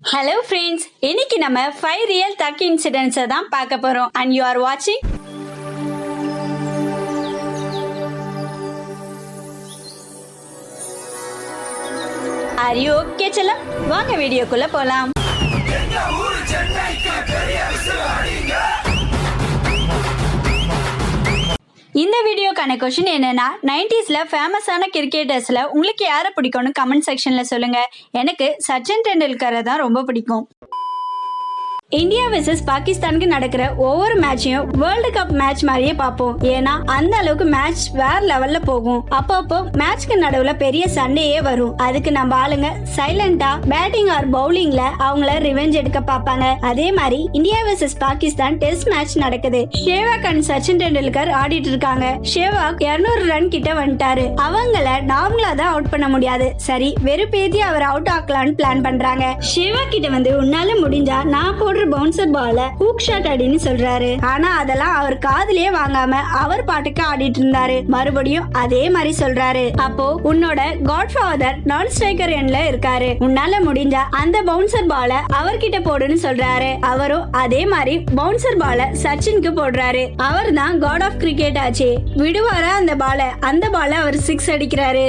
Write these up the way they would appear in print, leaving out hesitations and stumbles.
Hello friends, இன்னைக்கு நம்ம 5 real thug incidents தான் பார்க்க போறோம் and you are watching Are you okay செல்லம்? வாங்க வீடியோக்குள்ள போலாம். இந்த வீடியோக்கான क्वेश्चन என்னன்னா 90sல ஃபேமஸான கிரிக்கெட்டர்ஸ்ல உங்களுக்கு யாரை பிடிக்கும்னு கமெண்ட் செக்ஷன்ல சொல்லுங்க. எனக்கு சச்சின் டெண்டுல்கரை தான் ரொம்ப பிடிக்கும். இந்தியா வெர்சஸ் பாகிஸ்தானுக்கு நடக்கிற ஒவ்வொரு மேட்சையும் வேர்ல்டு கப் மேட்ச் மாதிரியே பார்ப்போம். ஏன்னா அந்த அளவுக்கு மேட்ச் வேற லெவல்ல போகும். அப்பப்போ மேட்ச்க்கு நடுவுல பெரிய சண்டையே வரும். அதுக்கு நம்ம ஆளுங்க சைலண்டா பேட்டிங் ஆர் பவுலிங்ல அவங்கள ரிவெஞ்ச் எடுக்க பார்ப்பாங்க. அதே மாதிரி India versus Pakistan test match நடக்குது. ஷேவாக் அண்ட் சச்சின் டெண்டுல்கர் ஆடிட்டு இருக்காங்க. ஷேவாக் 200 ரன் கிட்ட வந்துட்டாரு. அவங்கள நார்மலா தான் அவுட் பண்ண முடியாது. சரி வெறுப்பேத்தி அவர் அவுட் ஆக்கலான்னு பிளான் பண்றாங்க. ஷேவாக் கிட்ட வந்து உன்னால முடிஞ்சா நான் போடுற பவுன்சர் பால ஹூக் ஷாட் அடின்னு சொல்றாரு. ஆனா அதெல்லாம் அவர் காதுலயே வாங்காம அவர் பாட்டுக்கு ஆடிட்டு இருந்தாரு. மறுபடியும் அதே மாதிரி சொல்றாரு. அப்போ உன்னோட காட்ஃபாதர் நான் ஸ்ட்ரைக்கர் எண்ட்ல இருக்காரு. உன்னால முடிஞ்சா அந்த பவுன்சர் பால அவர்கிட்ட போடுன்னு சொல்றாரு. அவரும் அதே மாதிரி பவுன்சர் பால சச்சினுக்கு போடுறாரு. அவர் தான் காட் ஆஃப் கிரிக்கெட் ஆச்சு. விடுவாரா அந்த பால? அந்த பால அவர் 6 அடிக்கிறாரு.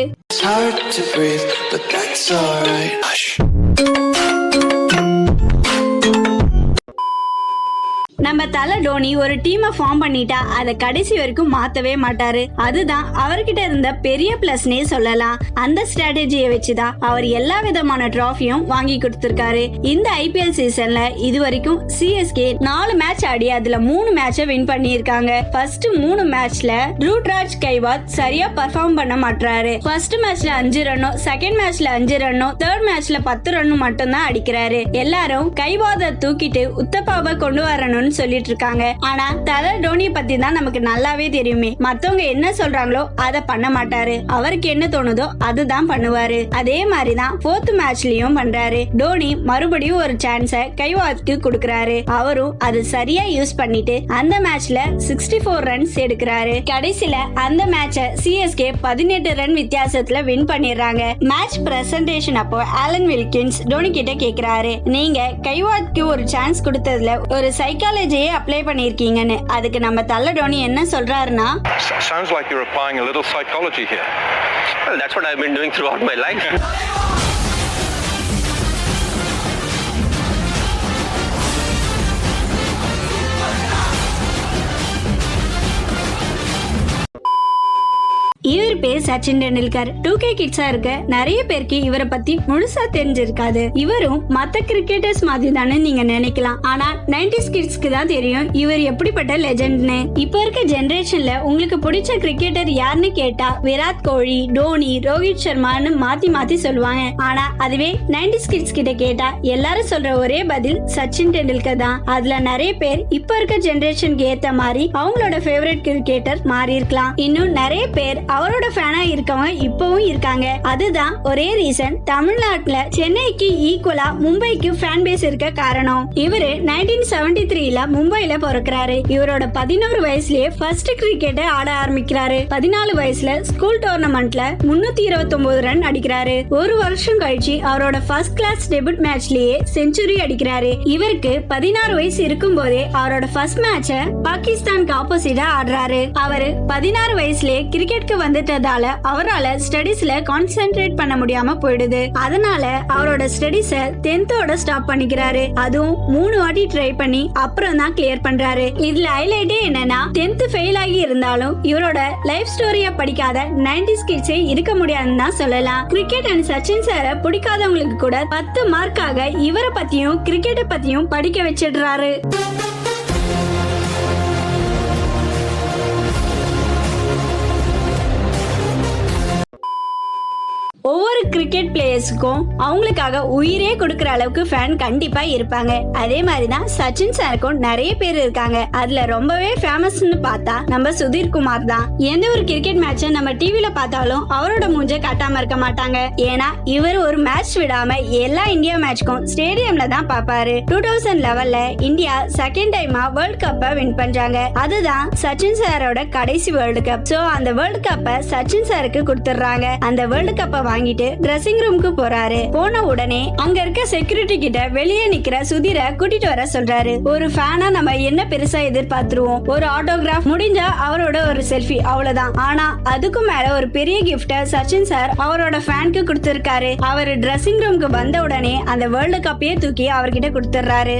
நம்ம தல டோனி ஒரு டீமை ஃபார்ம் பண்ணிட்டா அதை கடைசி வரைக்கும் மாத்தவே மாட்டாரு. அதுதான் அவர்கிட்ட இருந்த பெரிய பிளஸ்னே சொல்லலாம். அந்த ஸ்ட்ராட்டஜியை வச்சுதான் அவர் எல்லா விதமான டிராஃபியும் வாங்கி கொடுத்திருக்காரு. இந்த ஐபிஎல் சீசன்ல இது வரைக்கும் சிஎஸ்கே 4 மேட்ச் ஆடி அதுல 3 மேட்சை வின் பண்ணிருக்காங்க. ஃபர்ஸ்ட் 3 மேட்ச்ல ருத்ராஜ் கைவாத் சரியா பர்ஃபார்ம் பண்ண மாட்டாரு. ஃபர்ஸ்ட் மேட்ச்ல 5 ரன்னும், செகண்ட் மேட்ச்ல 5 ரன்னும், தேர்ட் மேட்ச்ல 10 ரன்னும் மட்டும் தான் அடிக்கிறாரு. எல்லாரும் கைவாத தூக்கிட்டு உத்தப்பாவை கொண்டு வரணும்னு சொல்லிட்டு இருக்காங்க. ஆனா தல டோனி பத்தி தான் நமக்கு நல்லாவே தெரியுமே. மத்தவங்க என்ன சொல்றாங்களோ அதை பண்ண மாட்டாரு. அவருக்கு என்ன தோணுதோ அதுதான் பண்ணுவாரு. அதே மாதிரிதான் 4th மேட்ச்லயும் பண்றாரு. டோனி மறுபடியும் ஒரு சான்ஸ கைவாத்க்கு கொடுக்கறாரு. அவரும் அது சரியா யூஸ் பண்ணிட்டு அந்த மேட்ச்ல 64 ரன்ஸ் எடுக்கிறாரு. கடைசில அந்த மேட்ச சிஎஸ்கே 18 ரன் வித்தியாசத்துல வின் பண்ணிடுறாங்க. மேட்ச் பிரசன்டேஷன் அப்போ ஆலன் வில்கின்ஸ் டோனி கிட்ட கேக்குறாரு, நீங்க கைவாத்க்கு ஒரு சான்ஸ் கொடுத்ததுல ஒரு சைக்காலஜியை அப்ளை பண்ணிருக்கீங்கன்னு. அதுக்கு நம்ம தல டோனி என்ன சொல்றாருன்னா, sounds like you're applying a little psychology here. Well, that's what I've been doing throughout my life. இவர் பேர் சச்சின் டெண்டுல்கர். 2K கிட்ஸா இருக்க நிறைய பேருக்கு இவரை பத்தி முழுசா தெரிஞ்சிருக்காது. இவரும் மத்த கிரிக்கெட்டர்ஸ் மாதிரி தானே நீங்க நினைக்கலாம். ஆனா 90s கிட்ஸ்க்கு தான் தெரியும் இவர் எப்படிப்பட்ட லெஜெண்ட்னு. இப்ப இருக்க ஜெனரேஷன்ல உங்களுக்கு பிடிச்ச கிரிக்கெட்டர் யாருன்னு கேட்டா விராட் கோலி, டோனி, ரோஹித் சர்மான்னு மாத்தி மாத்தி சொல்லுவாங்க. ஆனா அதுவே 90s கிட்ஸ் கிட்ட கேட்டா எல்லாரும் சொல்ற ஒரே பதில் சச்சின் டெண்டுல்கர் தான். அதுல நிறைய பேர் இப்ப இருக்க ஜெனரேஷனுக்கு ஏத்த மாதிரி அவங்களோட ஃபேவரட் கிரிக்கெட்டர் மாறி இருக்கலாம். இன்னும் நிறைய பேர் அவரோட ஃபேனா இருக்கவங்க இப்பவும் இருக்காங்க. அதுதான் ஒரே ரீசன் தமிழ்நாட்டுல சென்னைக்கு ஈக்குவலா மும்பைக்கு ஃபேன் பேஸ் இருக்க காரணம். இவரு 1973ல மும்பைல பிறக்கிறாரு. இவரோட 11 வயசுலயே ஃபர்ஸ்ட் கிரிக்கெட் ஆட ஆரம்பிக்கிறாரு. 14 வயசுல ஸ்கூல் டோர்னமெண்ட்ல 329 ரன் அடிக்கிறாரு. ஒரு வருஷம் கழிச்சு அவரோட ஃபர்ஸ்ட் கிளாஸ் டெபியூட் மேட்ச்லயே செஞ்சுரி அடிக்கிறாரு. இவருக்கு 16 வயசு இருக்கும் போதே அவரோட ஃபர்ஸ்ட் மேட்ச பாகிஸ்தானுக்கு ஆப்போசிட்டா ஆடுறாரு. அவரு 16 வயசுலயே கிரிக்கெட்க்கு வந்துட்டதால அவரால ஸ்டடீஸ்ல கான்சென்ட்ரேட் பண்ண முடியாம போயிடுது. அதனால அவரோட ஸ்டடீஸ 10th ஸ்டாப் பண்ணிக்கிறாரு. அதுவும் 3 வாட்டி ட்ரை பண்ணி அப்புறம் தான் கிளியர் பண்றாரு. இதுல ஹைலைட்டே என்னன்னா 10th ஃபெயில் ஆகி இருந்தாலும் இவரோட லைஃப் ஸ்டோரிய படிக்காத 90s கிட்ஸே இருக்க முடியாதுன்னு தான் சொல்லலாம். கிரிக்கெட் அண்ட் சச்சின் சார பிடிக்காதவங்களுக்கு கூட 10 மார்க்காக இவரை பத்தியும் கிரிக்கெட்டை பத்தியும் படிக்க வச்சிடுறாரு. ஒவ்வொரு கிரிக்கெட் பிளேயர்ஸுக்கும் அவங்களுக்காக உயிரே கொடுக்கற அளவுக்கு ஃபேன் கண்டிப்பா இருப்பாங்க. அதே மாதிரிதான் சச்சின் சாருக்கும் நிறைய பேர் இருக்காங்க. அதுல ரொம்பவே ஃபேமஸ்னு பார்த்தா நம்ம சுதீர் குமார் தான். எந்த ஒரு கிரிக்கெட் மேட்ச நம்ம டிவில பார்த்தாலும் அவரோட மூஞ்ச காட்டாம இருக்க மாட்டாங்க. ஏன்னா இவர் ஒரு மேட்ச் விடாம எல்லா இந்தியா மேட்ச்க்கும் ஸ்டேடியம்ல தான் பாப்பாரு. 2011ல இந்தியா செகண்ட் டைமா வேர்ல்ட் கப்பை வின் பண்றாங்க. அதுதான் சச்சின் சாரோட கடைசி வேர்ல்டு கப். சோ அந்த வேர்ல்டு கப்பை சச்சின் சாருக்கு கொடுத்துறாங்க. அந்த வேர்ல்டு கப்பை வாங்கிட்டு ட்ரெஸ்ஸிங் ரூமுக்கு போறாரு. போன உடனே அங்க இருக்க செக்யூரிட்டி கிட்ட வெளியே நிக்கிற சுதீரை கூட்டிட்டு வர சொல்றாரு. ஒரு ஃபேனா நம்ம என்ன பெருசா எதிர்பார்த்துருவோம், ஒரு ஆட்டோகிராஃப், முடிஞ்சா அவரோட ஒரு செல்ஃபி, அவ்வளவுதான். ஆனா அதுக்கும் மேல ஒரு பெரிய கிஃப்ட சச்சின் சார் அவரோட ஃபேனுக்கு கொடுத்திருக்காரு. அவர் ட்ரெஸ்ஸிங் ரூமுக்கு வந்த உடனே அந்த வேர்ல்டு கப்பையே தூக்கி அவர்கிட்ட கொடுத்துறாரு.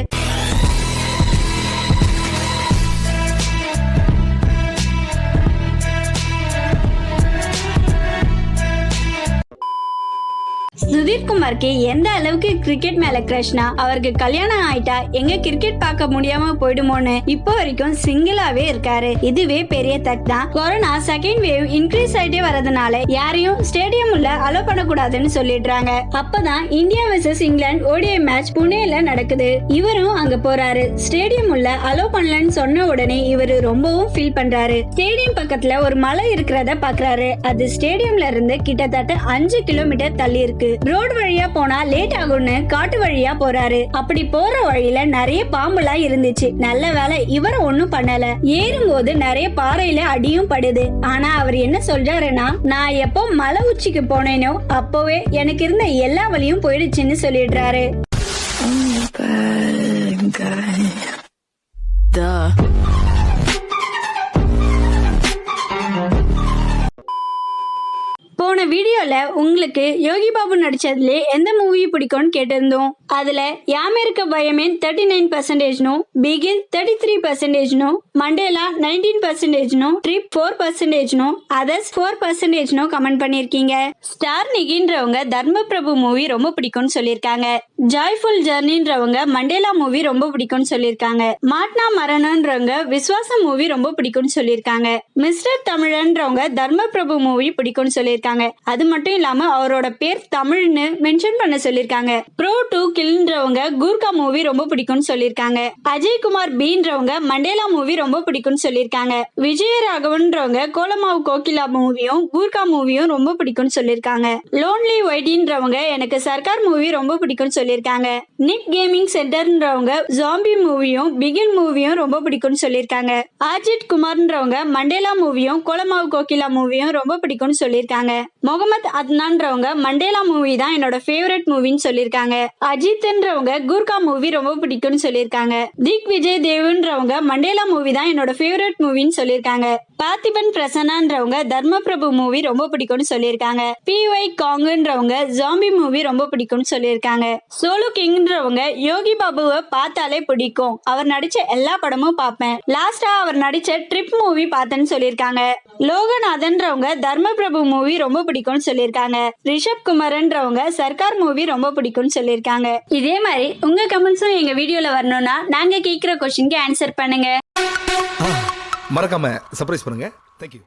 சுதீர் குமாருக்கு எந்த அளவுக்கு கிரிக்கெட் மேல கிரஷ்னா, அவருக்கு கல்யாணம் ஆயிட்டா எங்க கிரிக்கெட் பார்க்க முடியாம போயிடுமோன்னு இப்போ வரைக்கும் சிங்கிளாவே இருக்காரு. இதுவே பெரிய தக் தான். கொரோனா செகண்ட் வேவ் இன்க்ரீஸ் ஆயிட்டே வரதுனால யாரையும் ஸ்டேடியம் உள்ள அலோ பண்ணக்கூடாதுன்னு சொல்லிடுறாங்க. அப்பதான் India versus England ODI match புனேல நடக்குது. இவரும் அங்க போறாரு. ஸ்டேடியம் உள்ள அலோ பண்ணலன்னு சொன்ன உடனே இவரு ரொம்பவும் ஃபீல் பண்றாரு. ஸ்டேடியம் பக்கத்துல ஒரு மலை இருக்கிறத பாக்குறாரு. அது ஸ்டேடியம்ல இருந்து கிட்டத்தட்ட 5 கிலோமீட்டர் தள்ளி இருக்கு. ரோடு வழியா போனா லேட் ஆகும்னு காட்டு வழியா போறாரு. அப்படி போற வழியில நிறைய பாம்புலாம் இருந்துச்சு. நல்ல வேலை இவரை ஒண்ணும் பண்ணல. ஏறும்போது நிறைய பாறையில அடியும் படுது. ஆனா அவர் என்ன சொல்றாருன்னா, நான் எப்போ மலை உச்சிக்கு போனேனோ அப்போவே எனக்கு இருந்த எல்லா வலியும் போயிடுச்சுன்னு சொல்லிடுறாரு. போன வீடியோல உங்களுக்கு யோகி பாபு நடிச்சதுல எந்த மூவி பிடிக்கும்னு கேட்டிருந்தோம். அதுல யாமே இருக்க பயமே 39%, Bigil 33%, Mandela 19%, trip 4%, others 4% comment பண்ணிருக்கீங்க. ஸ்டார் நிகின்றவங்க தர்ம பிரபு மூவி ரொம்ப பிடிக்கும்னு சொல்லிருக்காங்க. ஜாய்ஃபுல் ஜர்னின்றவங்க மண்டேலா மூவி ரொம்ப பிடிக்கும்னு சொல்லிருக்காங்க. மாட்னா மரணன்றவங்க விஸ்வாசம் மூவி ரொம்ப பிடிக்கும்னு சொல்லிருக்காங்க. மிஸ்டர் தமிழன்றவங்க தர்ம பிரபு மூவி பிடிக்கும்னு சொல்லிருக்காங்க. அது மட்டும் இல்லாம அவரோட பேர் தமிழ்னு மென்ஷன் பண்ண சொல்லிருக்காங்க. ப்ரோ 2 கில்ன்றவங்க கூர்கா மூவி ரொம்ப பிடிக்கும்னு சொல்லிருக்காங்க. அஜய்குமார் பீன்றவங்க மண்டேலா மூவி ரொம்ப பிடிக்கும்னு சொல்லிருக்காங்க. விஜயராகவன்றவங்க கோலமாவு கோகிலா மூவியும் கூர்கா மூவியும் ரொம்ப பிடிக்கும்னு சொல்லிருக்காங்க. லோன்லி ஒய்டின்றவங்க எனக்கு சர்க்கார் மூவி ரொம்ப பிடிக்கும்னு சொல்லிருக்காங்க. நிட் கேமிங் சென்டர்ன்றவங்க ஜாம்பி மூவியும் பிகில் மூவியும் ரொம்ப பிடிக்கும்னு சொல்லிருக்காங்க. அஜித் குமார்ன்றவங்க மண்டேலா மூவியும் கோலமாவு கோகிலா மூவியும் ரொம்ப பிடிக்கும்னு சொல்லிருக்காங்க. முகமது அத்னான்றவங்க மண்டேலா மூவி தான் என்னோட ஃபேவரட் மூவின்னு சொல்லிருக்காங்க. அஜித்ன்றவங்க கூர்கா மூவி ரொம்ப பிடிக்கும்னு சொல்லிருக்காங்க. திக் விஜய் தேவ்ன்றவங்க மண்டேலா மூவி தான் என்னோட ஃபேவரட் மூவின்னு சொல்லிருக்காங்க. பார்த்திபன் பிரசன்னான்றவங்க தர்ம பிரபு மூவி ரொம்ப பிடிக்கும்னு சொல்லிருக்காங்க. PY காங்குன்றவங்க ஜாம்பி மூவி ரொம்ப பிடிக்கும்னு சொல்லிருக்காங்க. சோலு கிங்ன்றவங்க யோகி பாபுவை பார்த்தாலே பிடிக்கும், அவர் நடிச்ச எல்லா படமும் பார்ப்பேன், லாஸ்டா அவர் நடிச்ச ட்ரிப் மூவி பார்த்தேன்னு சொல்லிருக்காங்க. லோகநாதன்றவங்க தர்ம பிரபு மூவி ரொம்ப பிடிக்கும்னு சொல்லிருக்காங்க. ரிஷப் குமார்ன்றவங்க சர்க்கார் மூவி ரொம்ப பிடிக்கும்னு சொல்லிருக்காங்க. இதே மாதிரி உங்க கமெண்ட்ஸும் எங்க வீடியோல வரணும்னா நாங்க கேக்குற क्वेश्चनக்கு ஆன்சர் பண்ணுங்க. மறக்காம சர்ப்ரைஸ் பண்ணுங்க. Thank you.